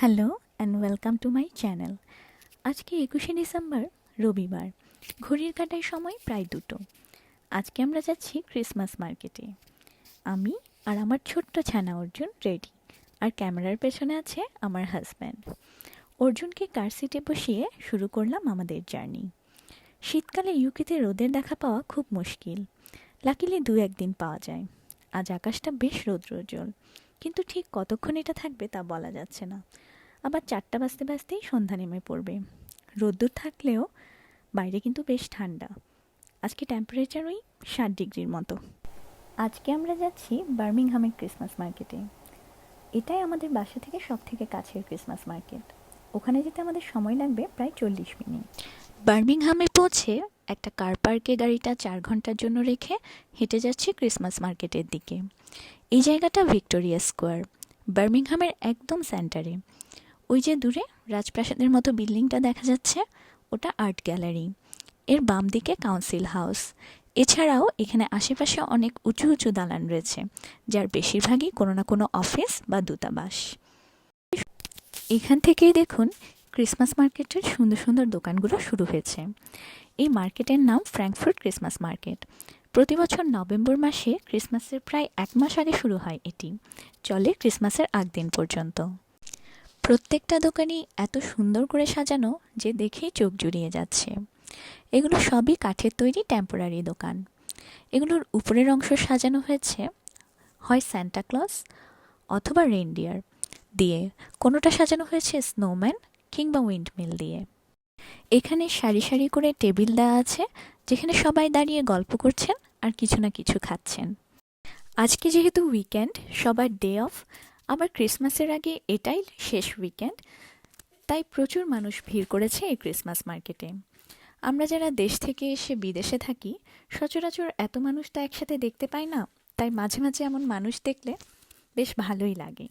Hello and welcome to my channel. আজকে 21শে December, রবিবার। ঘড়ির কাঁটায় সময় প্রায় 2টো। আজকে আমরা যাচ্ছি ক্রিসমাস মার্কেটে। আমি আর আমার ছোট্ট ছানা অর্জুন রেডি, আর ক্যামেরার পেছনে আছে আমার হাজব্যান্ড। অর্জুনকে কার সিটে বসিয়ে শুরু করলাম আমাদের জার্নি। শীতকালে ইউকেতে রোদের দেখা পাওয়া খুব মুশকিল, লাকিলি 2-1 দিন পাওয়া যায়। আজ আকাশটা বেশ রৌদ্রোজ্জ্বল, কিন্তু ঠিক কতক্ষণ এটা থাকবে তা বলা যাচ্ছে না। আবার 4টা বাজতে বাজতেই সন্ধ্যা নেমে পড়বে। রোদ্দুর থাকলেও বাইরে কিন্তু বেশ ঠান্ডা। আজকে টেম্পারেচার ওই 7 ডিগ্রির মতো। আজকে আমরা যাচ্ছি বার্মিংহামের ক্রিসমাস মার্কেটে। এটাই আমাদের বাসা থেকে সব থেকে কাছের ক্রিসমাস মার্কেট। ওখানে যেতে আমাদের সময় লাগবে প্রায় 40 মিনিট। বার্মিংহামে পৌঁছে একটা কার পার্কে গাড়িটা 4 ঘন্টার জন্য রেখে হেঁটে যাচ্ছি ক্রিসমাস মার্কেটের দিকে। এই জায়গাটা ভিক্টোরিয়া স্কোয়ার, বার্মিংহামের একদম সেন্টারে। ওই যে দূরে রাজপ্রাসাদের মতো বিল্ডিংটা দেখা যাচ্ছে, ওটা আর্ট গ্যালারি। এর বাম দিকে কাউন্সিল হাউস। এছাড়াও এখানে আশেপাশে অনেক উঁচু উঁচু দালান রয়েছে, যার বেশিরভাগই কোনো না কোনো অফিস বা দূতাবাস। এখান থেকেই দেখুন ক্রিসমাস মার্কেটের সুন্দর সুন্দর দোকানগুলো শুরু হয়েছে। এই মার্কেটের নাম ফ্র্যাঙ্কফুর্ট ক্রিসমাস মার্কেট। প্রতি বছর নভেম্বর মাসে ক্রিসমাসের প্রায় 1 মাস আগে শুরু হয় এটি, চলে ক্রিসমাসের আগ দিন পর্যন্ত। প্রত্যেকটা দোকানই এত সুন্দর করে সাজানো যে দেখেই চোখ জুড়িয়ে যাচ্ছে। এগুলো সবই কাঠের তৈরি টেম্পোরারি দোকান। এগুলোর উপরের অংশ সাজানো হয়েছে হয় সান্টা ক্লজ অথবা রেইনডিয়ার দিয়ে, কোনোটা সাজানো হয়েছে স্নোম্যান কিংবা উইন্ডমিল দিয়ে। এখানে সারি সারি করে টেবিল দেওয়া আছে, যেখানে সবাই দাঁড়িয়ে গল্প করছেন আর কিছু না কিছু খাচ্ছেন। আজকে যেহেতু উইকেন্ড, সবার ডে অফ, আবার ক্রিসমাসের আগে এটাই শেষ উইকেন্ড, তাই প্রচুর মানুষ ভিড় করেছে এই ক্রিসমাস মার্কেটে। আমরা যারা দেশ থেকে এসে বিদেশে থাকি, সচরাচর এত মানুষ তো একসাথে দেখতে পাই না, তাই মাঝে মাঝে এমন মানুষ দেখলে বেশ ভালোই লাগে।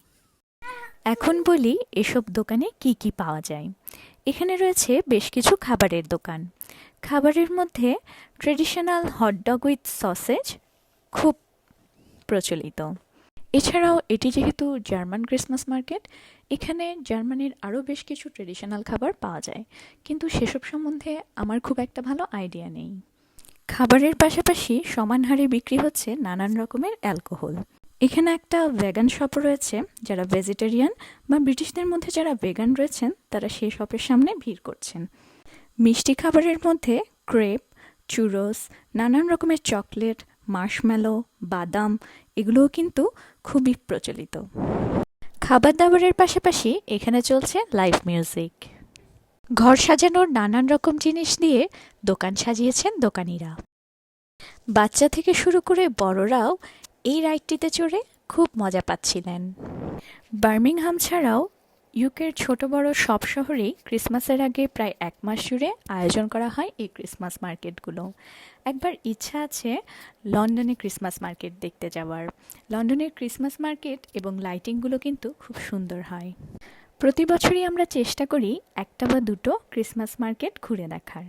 এখন বলি এসব দোকানে কি কি পাওয়া যায়। এখানে রয়েছে বেশ কিছু খাবারের দোকান। খাবারের মধ্যে ট্রেডিশনাল হটডগ উইথ সসেজ খুব প্রচলিত। এছাড়াও এটি যেহেতু জার্মান ক্রিসমাস মার্কেট, এখানে জার্মানির আরও বেশ কিছু ট্রেডিশনাল খাবার পাওয়া যায়, কিন্তু সেসব সম্বন্ধে আমার খুব একটা ভালো আইডিয়া নেই। খাবারের পাশাপাশি সমান হারে বিক্রি হচ্ছে নানান রকমের অ্যালকোহল। এখানে একটা ভেগান শপ রয়েছে, যারা ভেজিটেরিয়ান বা ব্রিটিশদের মধ্যে যারা ভেগান রয়েছেন তারা সেই শপের সামনে ভিড় করছেন। মিষ্টি খাবারের মধ্যে ক্রেপ, চুরোস, নানান রকমের চকলেট, মার্শম্যালো, বাদাম এগুলোও কিন্তু খুবই প্রচলিত। খাবার দাবারের পাশাপাশি এখানে চলছে লাইভ মিউজিক। ঘর সাজানোর নানান রকম জিনিস দিয়ে দোকান সাজিয়েছেন দোকানিরা। বাচ্চা থেকে শুরু করে বড়রাও এই রাইডটিতে চড়ে খুব মজা পাচ্ছিলেন। বার্মিংহাম ছাড়াও ইউকের ছোট বড় সব শহরেই ক্রিসমাসের আগে প্রায় 1 মাস জুড়ে আয়োজন করা হয় এই ক্রিসমাস মার্কেটগুলো। একবার ইচ্ছা আছে লন্ডনে ক্রিসমাস মার্কেট দেখতে যাওয়ার। লন্ডনের ক্রিসমাস মার্কেট এবং লাইটিংগুলো কিন্তু খুব সুন্দর হয়। প্রতি বছরই আমরা চেষ্টা করি 1টা বা 2টো ক্রিসমাস মার্কেট ঘুরে দেখার।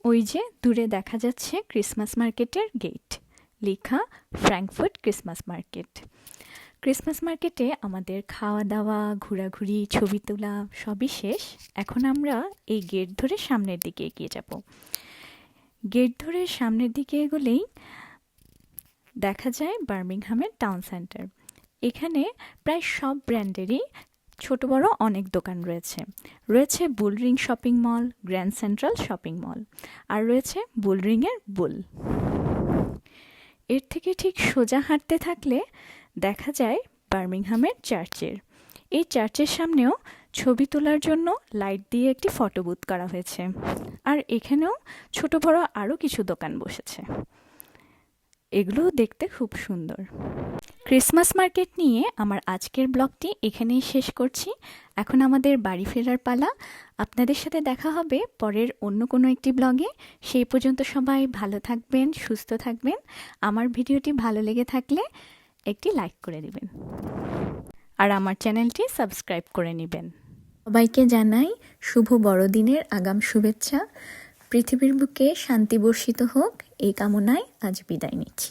ওই যে দূরে দেখা যাচ্ছে ক্রিসমাস মার্কেটের গেট, লেখা ফ্র্যাঙ্কফুর্ট ক্রিসমাস মার্কেট। ক্রিসমাস মার্কেটে আমাদের খাওয়া দাওয়া, ঘোরাঘুরি, ছবি তোলা সবই শেষ। এখন আমরা এই গেট ধরে সামনের দিকে এগিয়ে যাব। গেট ধরে সামনের দিকে এগোলেই দেখা যায় বার্মিংহামের টাউন সেন্টার। এখানে প্রায় সব ব্র্যান্ডেরই ছোট বড় অনেক দোকান রয়েছে। রয়েছে Bullring shopping mall, Grand Central shopping mall, আর রয়েছে বুলরিংয়ের বুল। এর থেকে ঠিক সোজা হাঁটতে থাকলে দেখা যায় বার্মিংহামের চার্চের। এই চার্চের সামনেও ছবি তোলার জন্য লাইট দিয়ে একটি ফটো বুথ করা হয়েছে, আর এখানেও ছোট বড় আরও কিছু দোকান বসেছে। এগুলোও দেখতে খুব সুন্দর। ক্রিসমাস মার্কেট নিয়ে আমার আজকের ব্লগটি এখানেই শেষ করছি। এখন আমাদের বাড়ি ফেরার পালা। আপনাদের সাথে দেখা হবে পরের অন্য কোনো একটি ব্লগে। সেই পর্যন্ত সবাই ভালো থাকবেন, সুস্থ থাকবেন। আমার ভিডিওটি ভালো লেগে থাকলে একটি লাইক করে দিবেন, আর আমার চ্যানেলটি সাবস্ক্রাইব করে নেবেন। সবাইকে জানাই শুভ বড়দিনের আগাম শুভেচ্ছা। পৃথিবীর বুকে শান্তি বর্ষিত হোক, এই কামনায় আজ বিদায় নিচ্ছি।